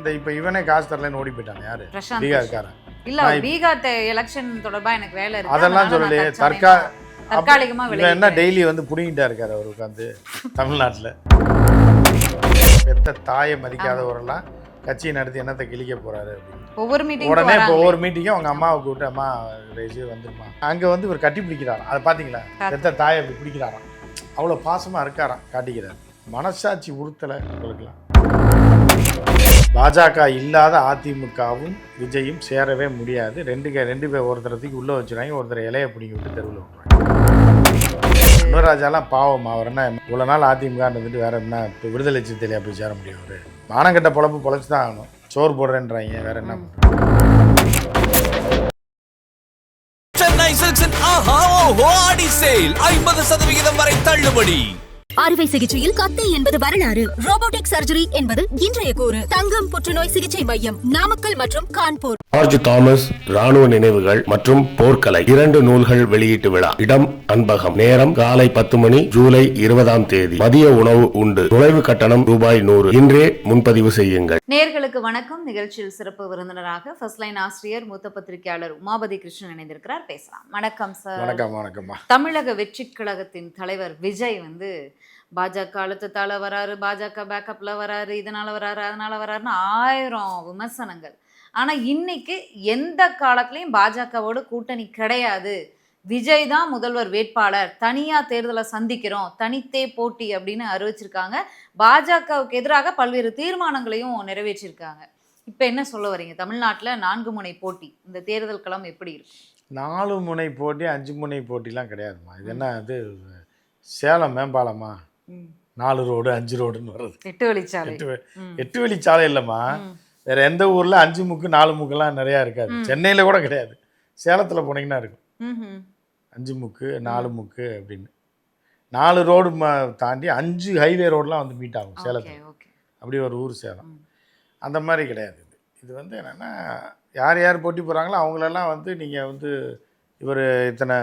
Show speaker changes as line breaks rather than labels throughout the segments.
இந்த இப்போ இவனே காசு தரலன்னு ஓடி போயிட்டாங்க. யாரு? பீகார்காரன்.
இல்ல பீகார் எலெக்ஷன் தொடர்பா எனக்கு வேலை இருக்கு.
அதெல்லாம் சொல்லலையே.
தற்காலிகமா
என்ன டெய்லி வந்து புடிங்கிட்டா இருக்காரு அவர் உட்காந்து தமிழ்நாட்டில். பெத்த தாயை மதிக்காதவரெல்லாம் கட்சியை நடத்தி என்னத்தை கிழிக்க போறாரு அப்படின்னு
ஒவ்வொரு மீட்டிங்
உடனே இப்போ ஒவ்வொரு மீட்டிங்கும் அவங்க அம்மாவை கூப்பிட்டு அம்மா ரைஸு வந்துருமா அங்கே வந்து இவர் கட்டி பிடிக்கிறாராம். அதை பார்த்தீங்களா? பெத்த தாயை அப்படி பிடிக்கிறாராம். அவ்வளோ பாசமாக இருக்காராம். காட்டிக்கிறார். மனசாட்சி உறுத்தலை உங்களுக்குலாம். பாஜக இல்லாத அதிமுகவும் விஜயும் சேரவே முடியாது. ரெண்டு பேர் ஒருத்தரத்துக்கு உள்ளே வச்சுருவாங்க, ஒருத்தர் இலையை பிடிங்கி விட்டு தெருவில் விட்டுருவாங்க. அனுராஜாலாம் பாவம். அவர் என்ன இவ்வளோ நாள் அதிமுக இருந்துட்டு வேற என்ன இப்போ விடுதலை சிறுத்தையில போய் சேர முடியும்? அவர் மானங்கட்ட பொழப்பு பொழைச்சி தான் ஆகணும். சோறு போடுறேன்றாங்க, வேற என்ன
சென்னை சில்க்ஸின் ஆஹா ஓஹோ ஆடி சேல் 50% வரை தள்ளுபடி.
அறுவை சிகிச்சையில் கத்தை என்பது வரலாறு, ரோபோட்டிக் சர்ஜரி என்பது இன்றைய கூறு. தங்கம் புற்றுநோய் சிகிச்சை மையம், நாமக்கல் மற்றும் கான்பூர்.
ஜார்ஜ் தாமஸ் ராணுவ நினைவுகள் மற்றும் போர்க்கலை 2 நூல்கள் வெளியீட்டு விழா. இடம் அன்பகம். நேரம் காலை 10 மணி. ஜூலை 20ஆம் தேதி. மதிய உணவு உண்டு. நுழைவு கட்டணம் ரூபாய் 100. இன்றே முன்பதிவு செய்யுங்கள்.
நேயர்களுக்கு வணக்கம். நிகழ்ச்சியில் சிறப்பு விருந்தினராக ஃபர்ஸ்ட் லைன் ஆசிரியர் மூத்த பத்திரிகையாளர் உமாபதி கிருஷ்ணன் இணைந்திருக்கிறார். பேசலாம். வணக்கம் சார்.
வணக்கம்.
தமிழக வெற்றி கழகத்தின் தலைவர் விஜய் வந்து பாஜக அழுத்தத்தால வராரு, பாஜக பேக்கப்ல வராரு, இதனால வராரு, அதனால வராருன்னு 1000 விமர்சனங்கள். ஆனா இன்னைக்கு எந்த காலத்திலையும் பாஜகவோட கூட்டணி கிடையாது, விஜய் தான் முதல்வர் வேட்பாளர், தனியா தேர்தலை சந்திக்கிறோம், தனித்தே போட்டி அப்படின்னு அறிவிச்சிருக்காங்க. பாஜகவுக்கு எதிராக பல்வேறு தீர்மானங்களையும் நிறைவேற்றிருக்காங்க. இப்ப என்ன சொல்ல வரீங்க? தமிழ்நாட்டுல 4 முனை போட்டி, இந்த தேர்தல் களம் எப்படி இருக்கு?
4 முனை போட்டி 5 முனை போட்டிலாம் கிடையாதுமா. இது என்ன அது சேலம் மேம்பாலமா? 4 ரோடு 5 ரோடுன்னு வருது.
8 வழிச்சாலை.
8 வழிச்சாலை இல்லைம்மா. வேற எந்த ஊர்ல 5 முக்கு 4 முக்கெல்லாம் நிறையா இருக்காது. சென்னையில கூட கிடையாது. சேலத்துல போனீங்கன்னா இருக்கும் 5 முக்கு 4 முக்கு அப்படின்னு. 4 ரோடு தாண்டி 5 ஹைவே ரோடெலாம் வந்து மீட் ஆகும் சேலத்தில். அப்படி ஒரு ஊர் சேலம். அந்த மாதிரி கிடையாது. இது வந்து என்னென்னா யார் யார் போட்டி போகிறாங்களோ அவங்களெல்லாம் வந்து நீங்கள் வந்து இவர் இத்தனை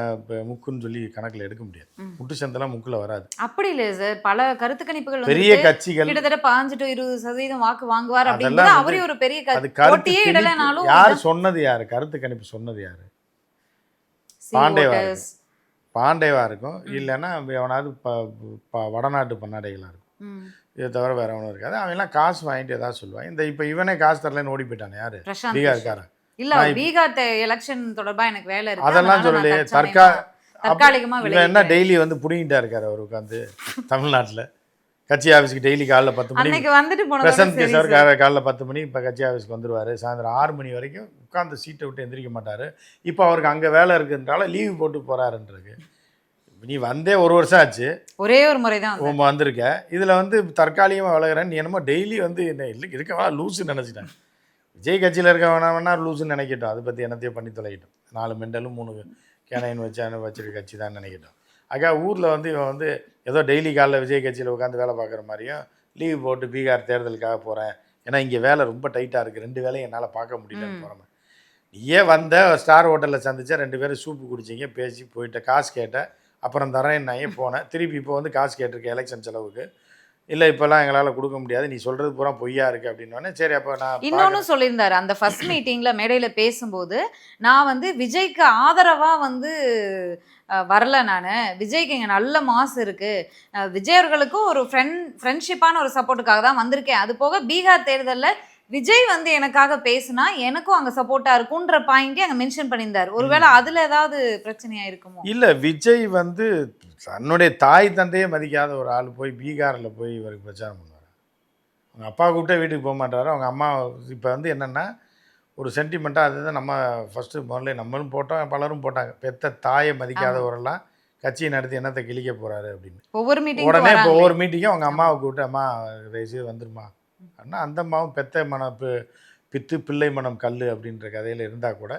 முக்குன்னு சொல்லி கணக்கில் எடுக்க முடியாது. முட்டு சந்தெல்லாம் முக்கில் வராது.
அப்படி இல்லை சார். பல கருத்து கணிப்புகள்
பெரிய கட்சிகள்
கிட்டத்தட்ட 5 to 20% வாக்கு வாங்குவார் அப்படிங்கிறது அவரே ஒரு பெரிய போட்டியே இடலனாலும்.
யார் சொன்னது? யாரு கருத்து கணிப்பு சொன்னது? யாரு? பாண்டேவா இருக்கும். இல்லைன்னா எவனாவது வடநாட்டு பன்னாடைகளாக இருக்கும். இதை தவிர வேற ஒன்றும் இருக்காது. அவங்கெல்லாம் காசு வாங்கிட்டு ஏதாவது சொல்லுவாங்க. இந்த இப்போ இவனே காசு தரலன்னு ஓடி போயிட்டானே. யாரு? பீகார்காரன்.
இல்ல பீகார் எலெக்ஷன் தொடர்பா எனக்கு வேலை இருக்கு.
அதெல்லாம் சொல்லலையே. தற்காலிகமா என்ன டெய்லி வந்து புடிங்கிட்டா இருக்காரு அவர் உட்காந்து தமிழ்நாட்டில். கட்சி ஆஃபீஸ்க்கு டெய்லி காலைல 10 மணிக்கு
வந்துட்டு
பிரசன்ட் சார் காலைல 10 மணி இப்போ கட்சி ஆஃபீஸ்க்கு வந்துடுவார். சாயந்தரம் 6 மணி வரைக்கும் உட்காந்து சீட்டை விட்டு எந்திரிக்க மாட்டார். இப்போ அவருக்கு அங்கே வேலை இருக்குன்றால லீவு போட்டு போகிறாருன்றது. நீ வந்தே 1 வருஷம் ஆச்சு.
ஒரே ஒரு முறை தான்
வந்திருக்க. இதில் வந்து தற்காலிகமாக விலகிறேன். நீ என்னமோ டெய்லி வந்து என்ன இல்லை இருக்கவா லூஸுன்னு நினச்சிட்டேன். விஜய் கட்சியில் இருக்க வேணா லூஸுன்னு நினைக்கட்டும். அதை பற்றி என்னத்தையும் பண்ணி தொலைக்கட்டும். 4 மெண்டலும் 3 கேனைன் வச்சிருக்க கட்சி தான் நினைக்கட்டும். அக்கா ஊரில் வந்து இவன் வந்து ஏதோ டெய்லி காலைல விஜய் கட்சியில் உட்காந்து வேலை பார்க்குற மாதிரியும் லீவு போட்டு பீகார் தேர்தலுக்காக போகிறேன், ஏன்னா இங்கே வேலை ரொம்ப டைட்டாக இருக்குது, 2 வேலையும் என்னால் பார்க்க முடியலன்னு போகிறேன். நீயே வந்த ஸ்டார் ஹோட்டலில் சந்திச்சா 2 பேரும் சூப்பு குடிச்சிங்க, பேசி போயிட்ட, காசு கேட்டேன், அப்புறம் தரேன்னாயே போனேன். திருப்பி இப்போ வந்து காசு கேட்டிருக்கேன் எலெக்ஷன் செலவுக்கு. இல்லை இப்போல்லாம் எங்களால் கொடுக்க முடியாது, நீ சொல்கிறது பூரா பொய்யா இருக்குது அப்படின்னோடனே சரி அப்போ நான்
இன்னொன்று சொல்லியிருந்தாரு. அந்த ஃபர்ஸ்ட் மீட்டிங்கில் மேடையில் பேசும்போது நான் வந்து விஜய்க்கு ஆதரவாக வந்து வரல, நான் விஜய்க்கு இங்கே நல்ல மாசு இருக்குது, விஜய் அவர்களுக்கும் ஒரு ஃப்ரெண்ட்ஷிப்பான ஒரு சப்போர்ட்டுக்காக தான் வந்திருக்கேன், அது போக பீகார் தேர்தலில் விஜய் வந்து எனக்காக பேசுனா எனக்கும் அங்கே சப்போர்ட்டாக இருக்குன்ற பாயிண்டே அங்கே மென்ஷன் பண்ணியிருந்தார். ஒருவேளை அதில் ஏதாவது பிரச்சனையாக இருக்குமோ?
இல்லை, விஜய் வந்து தன்னுடைய தாய் தந்தையே மதிக்காத ஒரு ஆள் போய் பீகாரில் போய் இவருக்கு பிரச்சாரம் பண்ணுவார். அவங்க அப்பா கூப்பிட்டே வீட்டுக்கு போக மாட்டார். அவங்க அம்மா இப்போ வந்து என்னென்னா ஒரு சென்டிமெண்ட்டாக அதுதான் நம்ம ஃபஸ்ட்டு முதல்ல நம்மளும் போட்டோம், பலரும் போட்டாங்க. பெத்த தாயை மதிக்காதவரெல்லாம் கட்சியை நடத்தி என்னத்தை கிழிக்க போகிறாரு அப்படின்னு. உடனே இப்போ ஒவ்வொரு மீட்டிங்கும் அவங்க அம்மாவை கூப்பிட்டு அம்மா ரைஸு வந்துருமா அப்படின்னா அந்த அம்மாவும் பெத்த மனம் பித்து பிள்ளை மனம் கல் அப்படின்ற கதையில் இருந்தால் கூட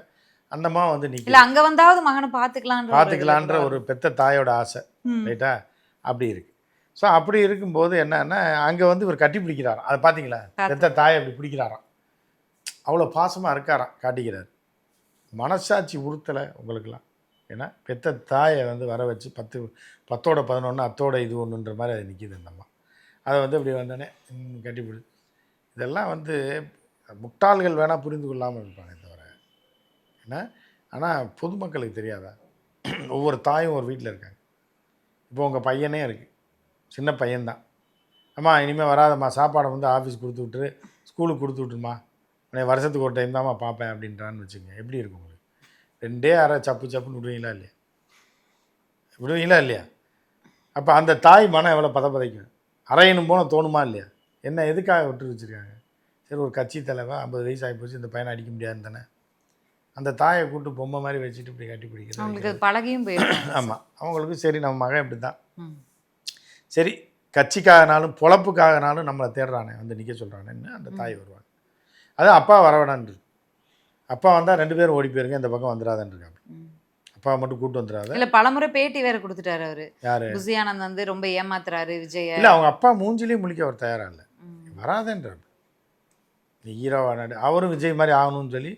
அந்த அம்மா வந்து நிற்கல,
அங்கே வந்தாவது மகனை பார்த்துக்கலான்ற
ஒரு பெத்த தாயோட ஆசை, ரைட்டா? அப்படி இருக்கு. ஸோ அப்படி இருக்கும்போது என்னன்னா அங்கே வந்து இவர் கட்டி பிடிக்கிறாராம். அதை பார்த்தீங்களா? பெத்த தாயை அப்படி பிடிக்கிறாராம், அவ்வளோ பாசமாக இருக்காராம், காட்டிக்கிறார். மனசாட்சி உறுத்தலை உங்களுக்கெல்லாம். ஏன்னா பெத்த தாயை வந்து வர வச்சு 10ஓட 11 அத்தோட இது ஒன்றுன்ற மாதிரி அது நிற்கிது. அந்த அம்மா அதை வந்து இப்படி வந்தோடனே கட்டிப்பிடி. இதெல்லாம் வந்து முட்டாள்கள் வேணால் புரிந்து கொள்ளாமல் இருப்பாங்க தவிர ஏன்னா. ஆனால் பொதுமக்களுக்கு தெரியாதா? ஒவ்வொரு தாயும் ஒரு வீட்டில் இருக்காங்க. இப்போ உங்கள் பையனே இருக்குது, சின்ன பையன்தான். அம்மா இனிமேல் வராதம்மா, சாப்பாடை வந்து ஆஃபீஸ் கொடுத்து விட்டுரு, ஸ்கூலுக்கு கொடுத்து விட்டுருமா, உன்னை வருஷத்துக்கு ஒரு டைம் தான்மா பார்ப்பேன் அப்படின்றான்னு வச்சுக்கோங்க. எப்படி இருக்கும் உங்களுக்கு? 2 அரை சப்புன்னு விடுவீங்களா இல்லையா? விடுவீங்களா இல்லையா? அப்போ அந்த தாய் மனம் எவ்வளோ பதைக்கும், அரையணும் போன தோணுமா இல்லையா? என்ன எதுக்காக விட்டு வச்சுருக்காங்க? சரி, ஒரு கட்சி தலைவன் 50 வயசு ஆகி போச்சு, இந்த பையனை அடிக்க முடியாதுன்னு தானே அந்த தாயை கூப்பிட்டு பொம்மை மாதிரி வச்சுட்டு இப்படி கட்டி பிடிக்கிறது.
அவங்களுக்கு பழகியும் போயிடும்.
ஆமாம், அவங்களுக்கு சரி நம்ம மகன் இப்படி தான், சரி கட்சிக்காகனாலும் பொழப்புக்காகனாலும் நம்மளை தேடுறானே, வந்து நிற்க சொல்கிறானேன்னு அந்த தாய் வருவாங்க. அது அப்பா வரவேடான்னு, அப்பா வந்தால் 2 பேரும் ஓடி போயிருங்க, இந்த பக்கம் வந்துடாதான்னு இருக்காங்க. அப்பா மட்டும் கூப்பிட்டு வந்துடாத.
இல்லை, பலமுறை பேட்டி வேற கொடுத்துட்டாரு அவரு.
யாரு?
புசி ஆனந்த் வந்து ரொம்ப ஏமாத்துறாரு விஜய.
இல்லை, அவங்க அப்பா மூஞ்சிலையும் முழிக்க அவர் தயாராக இல்லை, வராதேன்றார். நீ ஹீரோவா நடி, அவரும் விஜய் மாதிரி ஆகணும்னு சொல்லி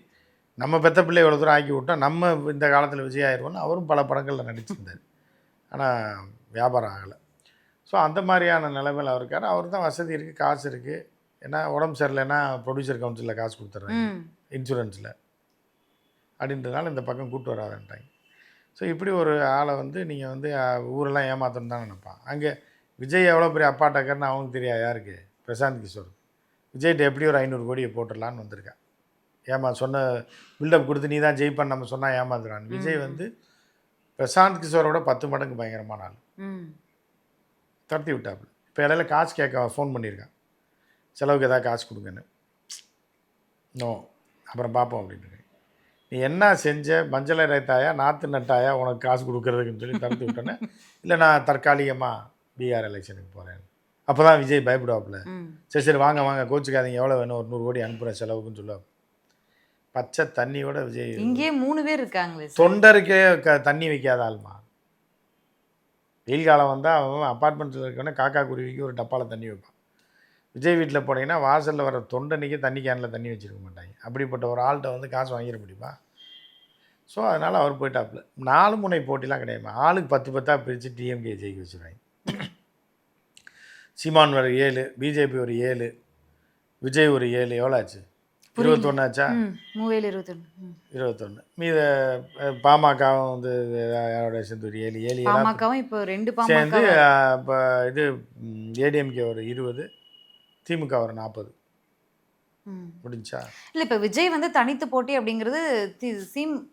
நம்ம பெத்த பிள்ளை இவ்வளோ தூரம் ஆக்கி விட்டோம், நம்ம இந்த காலத்தில் விஜய் ஆயிடுவோம்னு அவரும் பல படங்களில் நடிச்சிருந்தார். ஆனால் வியாபாரம் ஆகலை. ஸோ அந்த மாதிரியான நிலைமையில் அவர் இருக்கார். அவர் தான் வசதி இருக்குது, காசு இருக்குது. ஏன்னா உடம்பு சரியில்லைன்னா ப்ரொடியூசர் கவுன்சிலில் காசு கொடுத்துட்றாங்க, இன்சூரன்ஸில் அப்படின்றதுனால இந்த பக்கம் கூப்பிட்டு வராதுன்ட்டாங்க. ஸோ இப்படி ஒரு ஆளை வந்து நீங்கள் வந்து ஊரெல்லாம் ஏமாத்தணும் தான் நினைப்பான். அங்கே விஜய் எவ்வளோ பெரிய அப்பா டக்கர்னு அவனுக்கு தெரியாது. யாருக்கு? பிரசாந்த் கிஷோர். விஜய்கிட்ட எப்படி ஒரு 500 கோடியை போட்டுடலான்னு வந்திருக்கான். சொன்ன பில்டப் கொடுத்து நீ தான் ஜெயிப்பான்னு நம்ம சொன்னால் ஏமாத்துறான். விஜய் வந்து பிரசாந்த் கிஷோரோட 10 மடங்கு பயங்கரமான ஆள். தட்டி விட்டாப்புல. இப்போ இடையில காசு கேட்க ஃபோன் பண்ணியிருக்கான், செலவுக்கு ஏதாவது காசு கொடுங்கன்னு. நோ, அப்புறம் பார்ப்போம் அப்படின்னு. நீ என்ன செஞ்ச, மஞ்சளை ரைத்தாயா நாற்று நட்டாயா உனக்கு காசு கொடுக்குறதுக்குன்னு சொல்லி தடுத்து விட்டோன்னே, இல்லை நான் தற்காலிகமாக பீகார் எலெக்ஷனுக்கு போகிறேன். அப்போ தான் விஜய் பயப்படுவாப்புல. சரி வாங்க கோச்சுக்காதீங்க, எவ்வளோ வேணும், ஒரு 100 கோடி அனுப்புகிறேன் செலவுக்குன்னு சொல்லுவாங்க. பச்சை தண்ணியோட விஜய்.
இங்கே 3 பேர் இருக்காங்களே,
தொண்டருக்கே தண்ணி வைக்காத ஆள்மா. வெயில் காலம் வந்தால் அவன் அப்பார்ட்மெண்ட்டில் இருக்கவனே காக்கா குருவிக்கு ஒரு டப்பாவில் தண்ணி வைப்பான். விஜய் வீட்டில் போனீங்கன்னா வாசலில் வர தொண்டனைக்கு தண்ணி கேனில் தண்ணி வச்சுருக்க மாட்டாங்க. அப்படிப்பட்ட ஒரு ஆள்கிட்ட வந்து காசு வாங்கிட முடியுமா? ஸோ அதனால் அவர் போயிட்டாப்புல. 4 முனை போட்டிலாம் கிடையாது, ஆளுக்கு 10 பிரித்து டிஎம்கே ஜெயிக்க வச்சுருவாங்க. சீமான் ஒரு 7, பிஜேபி ஒரு 7, விஜய் ஒரு 7, எவ்வளோ ஆச்சு? 21 ஆச்சா? 21. மீத பாமகவும் வந்து யாரோட சேர்ந்து ஒரு 7
பாமகவும் இப்போ 2
சேர்ந்து இப்போ இது ஏடிஎம்கே ஒரு 20, திமுக ஒரு 40 முடிஞ்சா.
இல்லை, இப்போ விஜய் வந்து தனித்து போட்டி அப்படிங்கிறது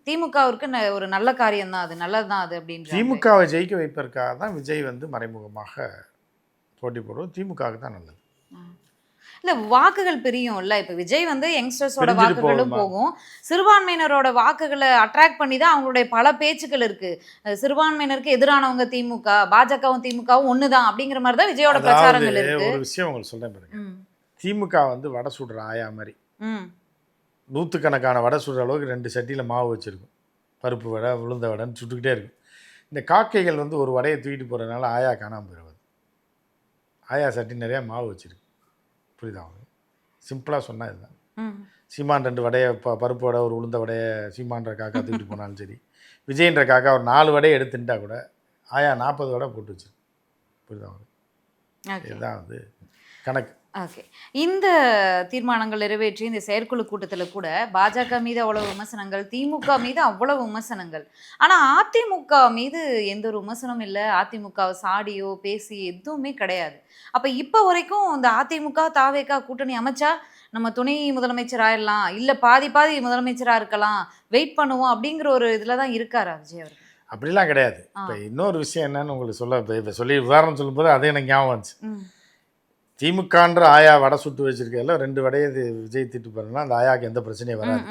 திமுகவிற்கு ஒரு நல்ல காரியம் தான், அது நல்லது தான் அது அப்படின்னு.
திமுகவை ஜெயிக்க வைப்பதற்காக தான் விஜய் வந்து மறைமுகமாக போட்டி போடுவது திமுகவுக்கு தான் நல்லது.
இல்லை, வாக்குகள் பிரியும் இல்லை. இப்போ விஜய் வந்து யங்ஸ்டர்ஸோட வாக்குகளும் போகும், சிறுபான்மையினரோட வாக்குகளை அட்ராக்ட் பண்ணி தான் அவங்களுடைய பல பேச்சுக்கள் இருக்கு. சிறுபான்மையினருக்கு எதிரானவங்க திமுக, பாஜகவும் திமுகவும் ஒன்று தான் அப்படிங்கிற மாதிரி தான் விஜயோட பிரச்சாரங்கள் இருக்கு.
ஒரு விஷயம் உங்களுக்கு சொல்றேன் பாருங்க, திமுக வந்து வடை சுடுற ஆயா மாதிரி 100கணக்கான வடை சுடுற அளவுக்கு 2 சட்டியில் மாவு வச்சிருக்கும், பருப்பு வடை உளுந்த வடைன்னு சுட்டுக்கிட்டே இருக்கும். இந்த காக்கைகள் வந்து ஒரு வடையை தூக்கிட்டு போகிறதுனால ஆயா காணாமல் போயிடுவது. ஆயா சட்டி நிறையா மாவு வச்சிருக்கு, புரியுதா? அவங்க சிம்பிளாக சொன்னால் இதுதான். சீமான் 2 வடையை பருப்பு வடை ஒரு உளுந்த வடையை சீமான்ற காக்கா தூக்கிட்டு போனாலும் சரி, விஜயன்ற காக்கா ஒரு 4 வடையை எடுத்துட்டா கூட ஆயா 40 வடை போட்டு வச்சிருக்கு, புரியுதா? அவங்க இதுதான் வந்து கணக்கு.
ஓகே, இந்த தீர்மானங்கள் நிறைவேற்றி இந்த செயற்குழு கூட்டத்தில் கூட பாஜக மீது அவ்வளவு விமர்சனங்கள், திமுக மீது அவ்வளவு விமர்சனங்கள். ஆனால் அதிமுக மீது எந்த ஒரு விமர்சனமும் இல்லை. அதிமுகவை சாடியோ பேசி எதுவுமே கிடையாது. அப்போ இப்போ வரைக்கும் இந்த அதிமுக தாவேகா கூட்டணி அமைச்சா நம்ம துணை முதலமைச்சர் ஆயிடலாம், இல்லை பாதி முதலமைச்சராக இருக்கலாம், வெயிட் பண்ணுவோம் அப்படிங்கிற ஒரு இதில் தான் இருக்காரா விஜய் அவர்?
அப்படிலாம் கிடையாது. இப்போ இன்னொரு விஷயம் என்னன்னு உங்களுக்கு இப்போ சொல்லி உதாரணம் சொல்லும்போது அதே எனக்கு ஞாபகம் வந்துச்சு. திமுகன்ற ஆயா வடை சுட்டு வச்சிருக்கல 2 வடையை விஜய் திட்டு போறதுனா அந்த ஆயாவுக்கு எந்த பிரச்சனையும் வராது.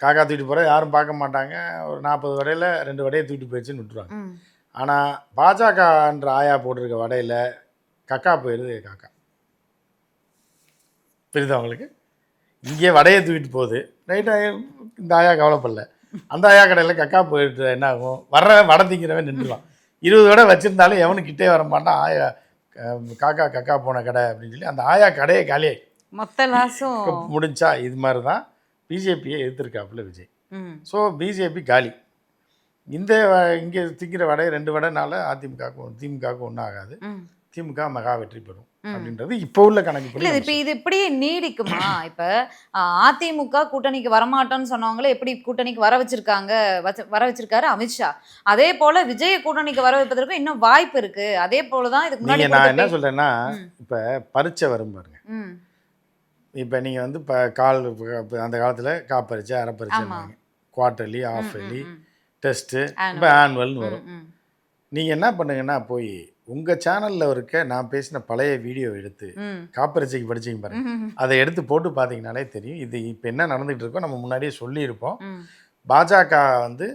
காக்கா தூக்கிட்டு போகிற யாரும் பார்க்க மாட்டாங்க, ஒரு 40 வடையில் 2 வடையை தூக்கிட்டு போயிடுச்சுன்னு விட்டுருவாங்க. ஆனால் பாஜகன்ற ஆயா போட்டிருக்க வடையில் கக்கா போயிடுது, காக்கா. புரியுது அவங்களுக்கு? இங்கே வடையை தூக்கிட்டு போகுது, ரைட்டாக இந்த ஆயா கவலைப்படல. அந்த ஆயா கடையில் கக்கா போயிட்டு என்ன ஆகும், வடை திங்கிறவன் நின்றுவான். 20 வடை வச்சுருந்தாலும் எவனுக்கிட்டே வர மாட்டான். ஆயா கக்கா போன கடை அப்படின்னு சொல்லி அந்த ஆயா கடையை காலியாகி
மொத்த லாஸும்
முடிஞ்சா. இது மாதிரி தான் பிஜேபியை எதிர்த்திருக்காப்புல விஜய். ஸோ பிஜேபி காலி. இங்கே திங்கிற வடை 2 வடைனால திமுகவுக்கு ஒன்றும் ஆகாது. திமுக மகா வெற்றி பெறும் அப்படின்றது இப்போ உள்ள கணக்கு
இல்ல இப்ப இது இப்படியே நீடிக்குமா? இப்ப அதிமுக கூட்டணிக்கு வரமாட்டோம்னு சொன்னவங்களே எப்படி கூட்டணிக்கு வர வச்சிருக்காரு அமித்ஷா. அதே போல விஜய கூட்டணிக்கு வர வைப்பதற்கு இன்னும் வாய்ப்பு இருக்கு. அதே போலதான் இதுக்கு முன்னாடி
நான் என்ன சொல்றேன்னா இப்ப பரீட்சை வரும் பாருங்க. இப்போ நீங்கள் வந்து இப்போ அந்த காலத்தில் காப்பரிச்சை அரைப்பரிச்சை குவார்ட்டர்லி ஆஃபர்லி டெஸ்ட்டு இப்போ ஆனுவல்னு வரும். நீங்கள் என்ன பண்ணுங்கன்னா போய் உங்கள் சேனலில் இருக்க நான் பேசின பழைய வீடியோ எடுத்து காப்பரிச்சைக்கு படிச்சிங்க பாருங்க, அதை எடுத்து போட்டு பார்த்தீங்கனாலே தெரியும் இது இப்போ என்ன நடந்துகிட்டு இருக்கோ நம்ம முன்னாடியே சொல்லியிருப்போம். பாஜக வந்து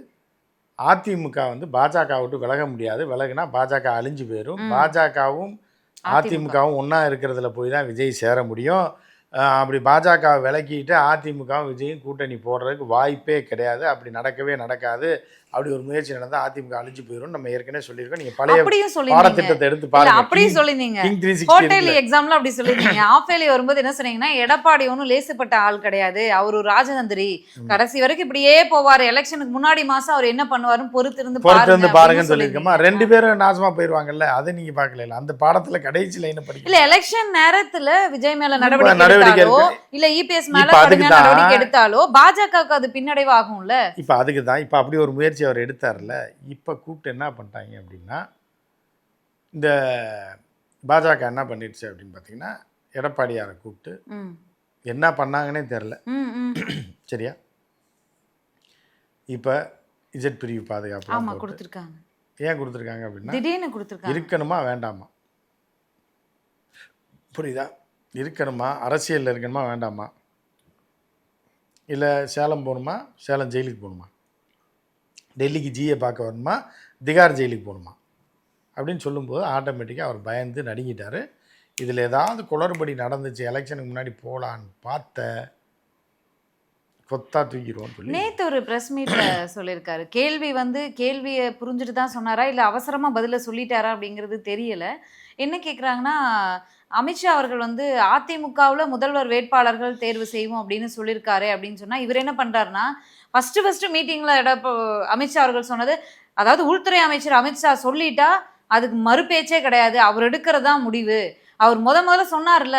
அதிமுக வந்து பாஜக விட்டு விலக முடியாது, விலகுனா பாஜக அழிஞ்சு போயிடும். பாஜகவும் அதிமுகவும் ஒன்றா இருக்கிறதுல போய் தான் விஜய் சேர முடியும். அப்படி பாஜக விலக்கிட்டு அதிமுகவும் விஜயும் கூட்டணி போடுறதுக்கு வாய்ப்பே கிடையாது. அப்படி நடக்கவே நடக்காது. அப்படி ஒரு முயற்சி நடந்தால் அதிமுக அழிஞ்சு போயிடும். நம்ம ஏற்கனவே சொல்லியிருக்கோம். நீங்கள் பழைய பாடத்திட்டத்தை எடுத்து பாருங்க.
அப்படியே சொல்லிருந்தீங்க, குவார்ட்டர்லி எக்ஸாம்ல அப்படி சொல்லிருந்தீங்க. ஆஃப் இயர்லி வரும்போது என்ன சொன்னீங்கன்னா, எடப்பாடி ஒன்றும் லேசுப்பட்ட ஆள் கிடையாது, அவர் ஒரு ராஜதந்திரி, கடைசி வரைக்கும் இப்படியே போவார், எலெக்ஷனுக்கு முன்னாடி மாசம் அவர் என்ன பண்ணுவாருன்னு பொறுத்திருந்து
பாருங்கன்னு சொல்லியிருக்கோமா. 2 பேரும் நாசமா போயிருவாங்கல்ல, அதை நீங்க பாக்கல. அந்த பாடத்துல கடைசி லைன் படிக்க
இல்ல. எலெக்ஷன் நேரத்துல விஜய் மேல நடவடிக்கை இல்ல இபிஎஸ் மேல நடவடிக்கை எடுத்தாலோ பாஜகவுக்கு அது பின்னடைவு ஆகும்ல.
இப்ப அதுக்கு தான் இப்ப அப்படி ஒரு முயற்சி அவர் எடுத்தார்ல. இப்ப கூப்பிட்டு என்ன பண்ணிட்டாங்க அப்படின்னா, இந்த பாஜக என்ன பண்ணிடுச்சு அப்படின்னு பார்த்தீங்கன்னா, எடப்பாடியாரை கூப்பிட்டு என்ன பண்ணாங்கன்னே தெரில. சரியா? இப்போ இஜெட் பிரிவு பாதுகாப்பு
கொடுத்துருக்காங்க.
ஏன் கொடுத்துருக்காங்க அப்படின்னா,
திடீர்னு கொடுத்துருக்காங்க.
இருக்கணுமா வேண்டாமா? புரியுதா? இருக்கணுமா, அரசியலில் இருக்கணுமா வேண்டாமா, இல்லை சேலம் போகணுமா, சேலம் ஜெயிலுக்கு போகணுமா, டெல்லிக்கு ஜியை பார்க்க வரணுமா, திகார் ஜெயிலுக்கு போகணுமா அப்படின்னு சொல்லும்போது ஆட்டோமேட்டிக்காக அவர் பயந்து நடுங்கிட்டார். இதில் ஏதாவது குளறுபடி நடந்துச்சு, எலெக்ஷனுக்கு முன்னாடி போகலான்னு பார்த்த கொத்தா தூக்கிடுவோம்னு சொல்லி
நேற்று ஒரு ப்ரெஸ் மீட்டில் சொல்லியிருக்காரு. கேள்வியை புரிஞ்சுட்டு தான் சொன்னாரா இல்லை அவசரமாக பதிலை சொல்லிட்டாரா அப்படிங்கிறது தெரியலை. என்ன கேட்குறாங்கன்னா, அமித்ஷா அவர்கள் வந்து அதிமுகவில் முதல்வர் வேட்பாளர்கள் தேர்வு செய்வோம் அப்படின்னு சொல்லியிருக்காரு அப்படின்னு சொன்னால், இவர் என்ன பண்ணுறாருன்னா, ஃபஸ்ட்டு மீட்டிங்கில் அமித்ஷா அவர்கள் சொன்னது, அதாவது உள்துறை அமைச்சர் அமித்ஷா சொல்லிட்டா அதுக்கு மறுபேச்சே கிடையாது, அவர் எடுக்கிறது தான் முடிவு. அவர் முதல்ல சொன்னார்ல,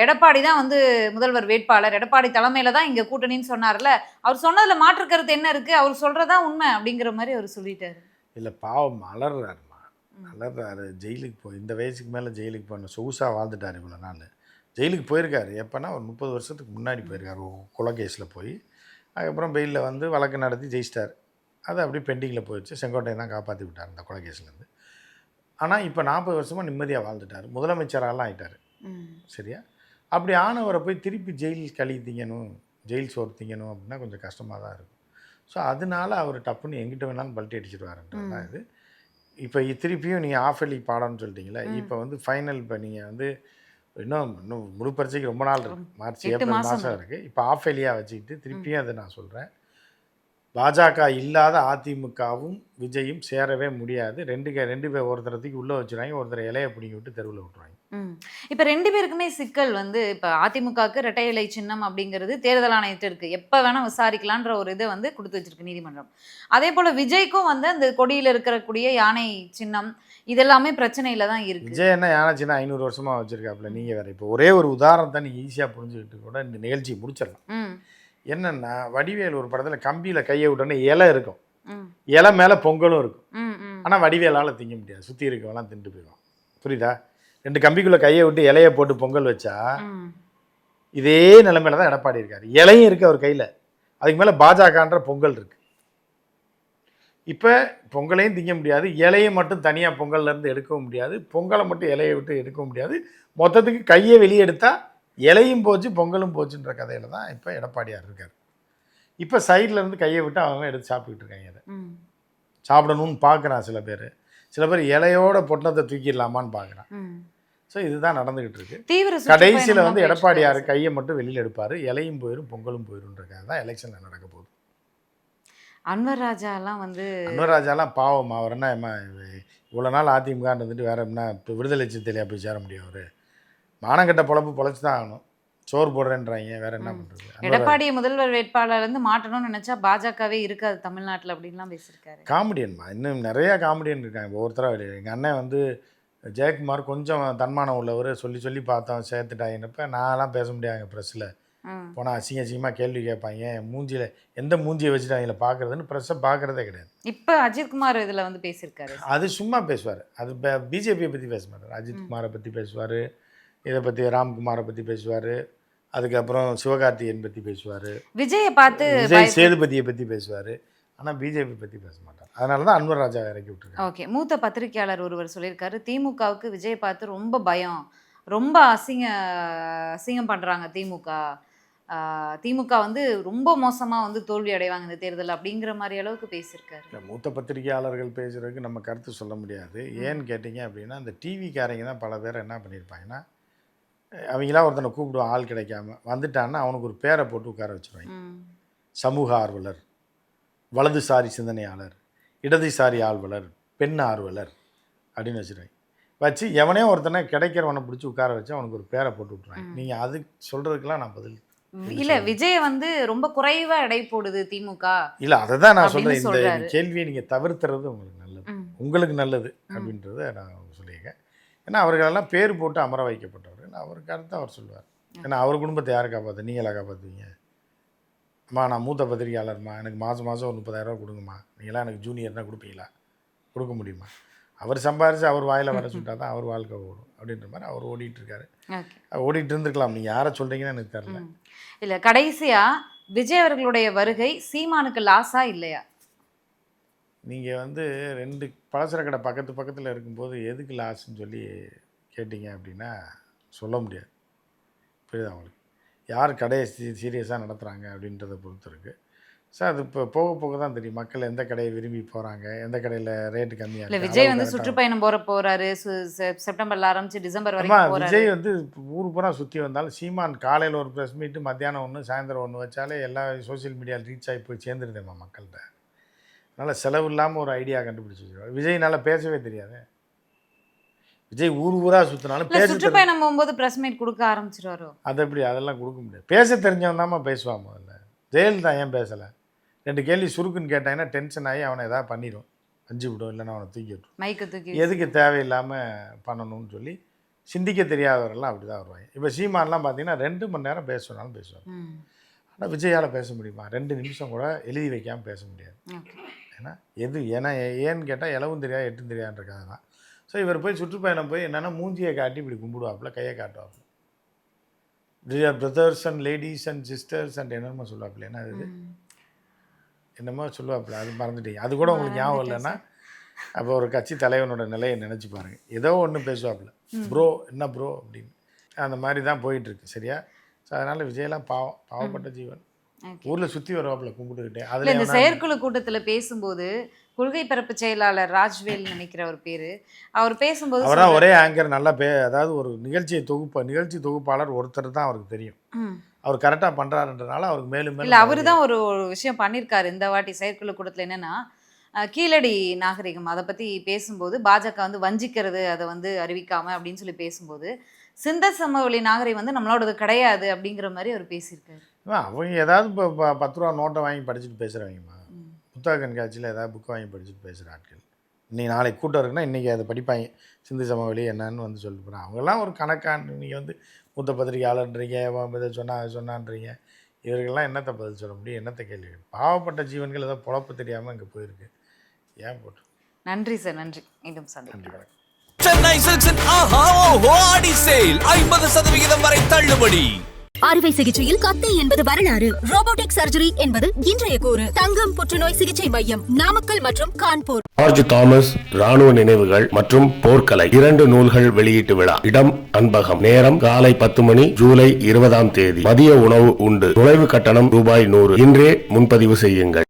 எடப்பாடி தான் வந்து முதல்வர் வேட்பாளர், எடப்பாடி தலைமையில தான் இங்கே கூட்டணின்னு சொன்னார்ல, அவர் சொன்னதில் மாற்று கருத்து என்ன இருக்குது, அவர் சொல்கிறதா உண்மை அப்படிங்கிற மாதிரி அவர் சொல்லிட்டாரு.
இல்லை பாவம் அலறாருமா, அலறாரு. ஜெயிலுக்கு போய் இந்த வயசுக்கு மேலே ஜெயிலுக்கு போகணும், சொகுசாக வாழ்ந்துட்டார் இவ்வளோ நாள். ஜெயிலுக்கு போயிருக்காரு எப்போனா ஒரு 30 வருஷத்துக்கு முன்னாடி போயிருக்காரு, கொலை கேஸில் போய். அதுக்கப்புறம் பெயிலில் வந்து வழக்கு நடத்தி ஜெயிச்சிட்டார். அது அப்படியே பெண்டிங்கில் போயிடுச்சு. செங்கோட்டையை தான் காப்பாற்றி விட்டார் இந்த கொலை கேஸ்லேருந்து. ஆனால் இப்போ 40 வருஷமாக நிம்மதியாக வாழ்ந்துட்டார், முதலமைச்சராலாம் ஆகிட்டார். சரியா? அப்படி ஆனவரை போய் திருப்பி ஜெயில் களி திங்கணும், ஜெயில் சோறு திங்கணும் அப்படின்னா கொஞ்சம் கஷ்டமாக தான் இருக்கும். ஸோ அதனால அவர் டப்புன்னு எங்கிட்ட வேணாலும் பல்ட்டி அடிச்சிடுவாருன்றது தான் இது. இப்போ திருப்பியும் நீங்கள் ஆஃப் இயர்லி பாடம்னு சொல்லிட்டீங்களா, இப்போ வந்து ஃபைனல், இப்போ நீங்கள் வந்து இன்னும் முழு பரீட்சைக்கு ரொம்ப நாள் இருக்குது, மார்ச் ஏப்ரல் மாதம் இருக்குது. இப்போ ஆஃப் இயர்லியாக வச்சுக்கிட்டு திருப்பியும் அதை நான் சொல்கிறேன், பாஜக இல்லாத அதிமுகவும் விஜயும் சேரவே முடியாது. ரெண்டு பேர் ஒருத்தரத்துக்கு உள்ளே வச்சுருவாங்க, ஒருத்தர் இலையை பிடிங்கி விட்டு தெருவில் விட்டுருவாங்க.
இப்போ 2 பேருக்குமே சிக்கல் வந்து, இப்போ அதிமுகவுக்கு இரட்டை இலை சின்னம் அப்படிங்கிறது தேர்தல் ஆணையத்தில் இருக்குது, எப்போ வேணால் விசாரிக்கலான்ற ஒரு இதை வந்து கொடுத்து வச்சிருக்கு நீதிமன்றம். அதே போல் விஜய்க்கும் வந்து அந்த கொடியில் இருக்கக்கூடிய யானை சின்னம் இதெல்லாமே பிரச்சனையில் தான் இருக்குது.
விஜய் என்ன யானை சின்னம் 500 வருஷமாக வச்சுருக்காப்புல, நீங்கள் வேறு. இப்போ ஒரே ஒரு உதாரணத்தை நீங்கள் ஈஸியாக புரிஞ்சுக்கிட்டு கூட இந்த நிகழ்ச்சியை முடிச்சிடலாம். என்னென்னா, வடிவேல் ஒரு படத்தில் கம்பியில் கையை விட்டோன்னே இலை இருக்கும், இலை மேலே பொங்கலும் இருக்கும். ஆனால் வடிவேலால் திங்க முடியாது, சுற்றி இருக்கவெல்லாம் தின்ட்டு போயிடும். புரியுதா? 2 கம்பிக்குள்ளே கையை விட்டு இலையை போட்டு பொங்கல் வச்சா இதே நிலைமையில தான் எடப்பாடி இருக்காரு. இலையும் இருக்குது அவர் கையில், அதுக்கு மேலே பாஜகன்ற பொங்கல் இருக்குது. இப்போ பொங்கலையும் திங்க முடியாது, இலையை மட்டும் தனியாக பொங்கல்லேருந்து எடுக்கவும் முடியாது, பொங்கலை மட்டும் இலையை விட்டு எடுக்கவும் முடியாது. மொத்தத்துக்கு கையை வெளியே எடுத்தால் இலையும் போச்சு பொங்கலும் போச்சுன்ற கதையில் தான் இப்போ எடப்பாடியார் இருக்கார். இப்போ சைடில் இருந்து கையை விட்டு அவங்க எடுத்து சாப்பிட்டுக்கிட்டு இருக்காங்க. அதை சாப்பிடணும்னு பார்க்குறான் சில பேர் இலையோட பொட்டணத்தை தூக்கிடலாமான்னு பார்க்குறான். ஸோ இதுதான் நடந்துகிட்டு இருக்கு. கடைசியில் வந்து எடப்பாடியார் கையை மட்டும் வெளியில் எடுப்பார், இலையும் போயிடும் பொங்கலும் போயிடும்ன்றக்காக தான் எலெக்ஷனில் நடக்க போகுது.
அன்வர் ராஜாலாம்
பாவம், அவர் என்ன இவ்வளோ நாள் அதிமுக இருந்துட்டு வேற என்ன இப்போ விடுதலை சிறுத்தையிலையா போய் சேர முடியும்? அவர் மானங்கட்ட பொழப்பு பொழைச்சி தான் ஆகணும், சோறு போடுறேன்றாங்க, வேற என்ன பண்ணுறது?
எடப்பாடியை முதல்வர் வேட்பாளர் வந்து மாற்றணும்னு நினச்சா பாஜகவே இருக்காது தமிழ்நாட்டில் அப்படின்லாம் பேசியிருக்காரு.
காமெடியன்மா, இன்னும் நிறையா காமெடியன் இருக்காங்க. ஒவ்வொருத்தராக எங்கள் அண்ணன் வந்து ஜெயக்குமார் கொஞ்சம் தன்மானம் உள்ளவர், சொல்லி சொல்லி பார்த்தோம் சேர்த்துட்டாங்கன்னப்ப நான்லாம் பேச முடியாதுங்க ப்ரெஸ்ஸில் போனால் அசிங்கமாக கேள்வி கேட்பாங்க, மூஞ்சியில் எந்த மூஞ்சியை வச்சுட்டு அவங்கள பார்க்குறதுன்னு ப்ரெஸ்ஸை பார்க்குறதே கிடையாது.
இப்போ அஜித்குமார் இதில் வந்து பேசியிருக்காரு.
அது சும்மா பேசுவார், அது பிஜேபியை பற்றி பேச மாட்டார். அஜித்குமாரை பற்றி பேசுவார், இதை பற்றி ராம்குமாரை பற்றி பேசுவார், அதுக்கப்புறம் சிவகார்த்திகேயன் பற்றி பேசுவார்,
விஜயை பார்த்து
விஜய் சேதுபதியை பற்றி பேசுவார். ஆனால் பிஜேபி பற்றி பேச மாட்டார். அதனால தான் அன்வர் ராஜா இறக்கி விட்டுருக்காங்க.
ஓகே, மூத்த பத்திரிகையாளர் ஒருவர் சொல்லியிருக்காரு, திமுகவுக்கு விஜயை பார்த்து ரொம்ப பயம், ரொம்ப அசிங்கம் பண்ணுறாங்க திமுக வந்து ரொம்ப மோசமாக வந்து தோல்வி அடைவாங்க இந்த தேர்தல் அப்படிங்கிற மாதிரி அளவுக்கு பேசியிருக்காரு.
மூத்த பத்திரிகையாளர்கள் பேசுகிறதுக்கு நம்ம கருத்து சொல்ல முடியாது. ஏன்னு கேட்டிங்க அப்படின்னா, இந்த டிவிக்காரங்க தான் பல பேர் என்ன பண்ணியிருப்பாங்கன்னா, அவங்களாம் ஒருத்தனை கூப்பிடுவான், ஆள் கிடைக்காம வந்துட்டான்னா அவனுக்கு ஒரு பேரை போட்டு உட்கார வச்சுருவாங்க. சமூக ஆர்வலர், வலதுசாரி சிந்தனையாளர், இடதுசாரி ஆர்வலர், பெண் ஆர்வலர் அப்படின்னு வச்சுருவாங்க. வச்சு எவனே ஒருத்தனை கிடைக்கிறவனை பிடிச்சி உட்கார வச்சு அவனுக்கு ஒரு பேரை போட்டு விட்ருவாங்க. நீங்கள் அது சொல்கிறதுக்கெல்லாம் நான் பதில்
இல்ல, விஜய் வந்து ரொம்ப குறைவா எடை போடுது திமுக.
இல்ல, அதை தான் நான் சொல்றேன். இந்த கேள்வியை நீங்க தவிர்த்துறது உங்களுக்கு நல்லது அப்படின்றத நான் சொல்லியிருக்கேன். ஏன்னா அவர்களெல்லாம் பேர் போட்டு அமர வைக்கப்பட்டவர். அவருக்கு அடுத்து அவர் சொல்லுவார். ஏன்னா அவர் குடும்பத்தை யாரை காப்பாற்று, நீங்களா காப்பாற்றுவீங்க? அம்மா நான் மூத்த பத்திரிகையாளர்மா, எனக்கு மாதம் ஒரு 30,000 ரூபா கொடுங்கம்மா, நீங்களாம் எனக்கு ஜூனியர்னா கொடுப்பீங்களா? கொடுக்க முடியுமா? அவர் சம்பாரித்து அவர் வாயில் வர சொல்லிட்டா தான் அவர் வாழ்க்கை ஓடும் அப்படின்ற மாதிரி அவர் ஓடிட்டு இருக்காரு. ஓடிட்டு இருந்துருக்கலாம். நீங்கள் யாரை சொல்கிறீங்கன்னு எனக்கு தெரியல.
இல்லை, கடைசியாக விஜய் அவர்களுடைய வருகை சீமானுக்கு லாஸா இல்லையா?
நீங்கள் வந்து 2 பலசர கடை பக்கத்தில் இருக்கும்போது எதுக்கு லாஸ்ன்னு சொல்லி கேட்டிங்க அப்படின்னா சொல்ல முடியாது. புரியுது அவங்களுக்கு யார் கடையை சீரியஸாக நடத்துகிறாங்க அப்படின்றத பொறுத்து இருக்குது. சார் அது இப்போ போக போக தான் தெரியும் மக்கள் எந்த கடையை விரும்பி போகிறாங்க, எந்த கடையில் ரேட்டு கம்மியாக.
இல்லை, விஜய் வந்து சுற்றுப்பயணம் போகிறாரு, செப்டம்பரில் ஆரம்பித்து டிசம்பர் வரைக்கும்.
விஜய் வந்து ஊர் பூரா சுற்றி வந்தாலும் சீமான் காலையில் ஒரு ப்ரெஸ் மீட்டு, மத்தியானம் ஒன்று, சாயந்தரம் ஒன்று வச்சாலே எல்லா சோசியல் மீடியாவில் ரீச் ஆகி போய் சேர்ந்துருந்தேம்மா மக்கள்கிட்ட. அதனால் செலவு இல்லாமல் ஒரு ஐடியா கண்டுபிடிச்சி வச்சுருவாங்க. விஜய்னால பேசவே தெரியாது. விஜய் ஊரா சுற்றினாலும்
சுற்றுப்பயணம் போகும்போது ப்ரெஸ் மீட் கொடுக்க ஆரம்பிச்சிருவாரோ?
அது எப்படி? அதெல்லாம் கொடுக்க முடியாது. பேச தெரிஞ்சவன் தான்மா பேசுவான். முதல்ல ஜெயலலிதா ஏன் பேசலை? 2 கேள்வி சுருக்குன்னு கேட்டாங்கன்னா டென்ஷன் ஆகி அவனை எதாவது பண்ணிடும், அஞ்சு விடும், இல்லைன்னா அவனை தூக்கி விட்டுரும்.
மைக்கு தூக்கி
எதுக்கு தேவையில்லாமல் பண்ணணும்னு சொல்லி சிந்திக்க தெரியாதவரெல்லாம் அப்படி தான் வருவாங்க. இப்போ சீமான்லாம் பார்த்தீங்கன்னா 2 மணி நேரம் பேசணும்னாலும் பேசுவாங்க. ஆனால் விஜயால் பேச முடியுமா? 2 நிமிஷம் கூட எழுதி வைக்காமல் பேச முடியாது. ஏன்னா ஏன்னு கேட்டால் இலவும் தெரியாது எட்டும் தெரியாதுன்றக்காக தான். ஸோ இவர் போய் சுற்றுப்பயணம் போய் என்னென்னா மூஞ்சியை காட்டி இப்படி கும்பிடுவாப்புல, கையை காட்டுவாப்புல, brothers and ladies and sisters and என்னென்னமோ சொல்லுவாப்புல. என்ன அது என்னமோ சொல்லுவாப்புல, அது மறந்துட்டீங்க. அது கூட உங்களுக்கு ஞாபகம் இல்லைன்னா அப்போ ஒரு கட்சி தலைவனோட நிலையை நினச்சி பாருங்கள். ஏதோ ஒன்று பேசுவாப்புல, ப்ரோ என்ன ப்ரோ அப்படின்னு. அந்த மாதிரி தான் போயிட்டுருக்கு. சரியா? ஸோ அதனால் விஜயெல்லாம் பாவப்பட்ட ஜீவன். ஊரில் சுற்றி வருவாப்புல கும்பிட்டுக்கிட்டே. அதில்
இந்த செயற்குழு கூட்டத்தில் பேசும்போது கொள்கை பரப்பு செயலாளர் ராஜ்வேல் நினைக்கிற ஒரு பேர், அவர் பேசும்போது
அவர்தான் ஒரே ஆங்கர் நல்லா அதாவது ஒரு நிகழ்ச்சி தொகுப்பாளர் ஒருத்தர் தான் அவருக்கு தெரியும். அவர் கரெக்டாக பண்ணுறாருன்றனால அவருக்கு மேலும்
இல்லை, அவர் தான் ஒரு விஷயம் பண்ணியிருக்காரு இந்த வாட்டி செயற்குழு கூட்டத்தில். என்னென்னா கீழடி நாகரிகம் அதை பற்றி பேசும்போது பாஜக வந்து வஞ்சிக்கிறது, அதை வந்து அறிவிக்காமல் அப்படின்னு சொல்லி பேசும்போது சிந்த சமவெளி நாகரிகம் வந்து நம்மளோடது கிடையாது அப்படிங்கிற மாதிரி அவர் பேசியிருக்காரு.
அவங்க ஏதாவது இப்போ 10 ரூபா நோட்டை வாங்கி படிச்சுட்டு பேசுகிறவங்கம்மா. புத்தக கண்காட்சியில் ஏதாவது புக்கு வாங்கி படிச்சுட்டு பேசுகிற ஆட்கள். இன்னைக்கு நாளைக்கு கூட்டம் இருக்குன்னா இன்றைக்கி அதை படிப்பாங்க, சிந்து சமவெளி என்னன்னு வந்து சொல்லிட்டு போகிறாங்க. அவங்கெல்லாம் ஒரு கணக்கான. நீங்கள் வந்து மூத்த பத்திரிகையாளன்றீங்க, இதை சொன்னான்றீங்க. இவர்கள்லாம் என்னத்தை பதில் சொல்ல முடியும்? என்னத்தை கேள்வி? பாவப்பட்ட ஜீவன்கள் ஏதோ பொழப்பு தெரியாமல் இங்கே போயிருக்கு. ஏன் போட்டு.
நன்றி சார், நன்றி. மீண்டும் சந்திக்கிறேன்.
சென்னை சில்க்ஸின் ஆஹா ஓஹோ ஆடி சேல் 50% வரை தள்ளுபடி.
அறுவை சிகிச்சையில் கத்தை என்பது வரலாறு, ரோபோட்டிக் சர்ஜரி என்பது இன்றைய கூறு. தங்கம் புற்றுநோய் சிகிச்சை மையம், நாமக்கல் மற்றும் கான்பூர்.
ஜார்ஜ் தாமஸ் ராணுவ நினைவுகள் மற்றும் போர்க்கலை 2 நூல்கள் வெளியீட்டு விழா. இடம் அன்பகம். நேரம் காலை 10 மணி, ஜூலை 20ஆம் தேதி. மதிய உணவு உண்டு. நுழைவு கட்டணம் ரூபாய் 100. இன்றே முன்பதிவு செய்யுங்கள்.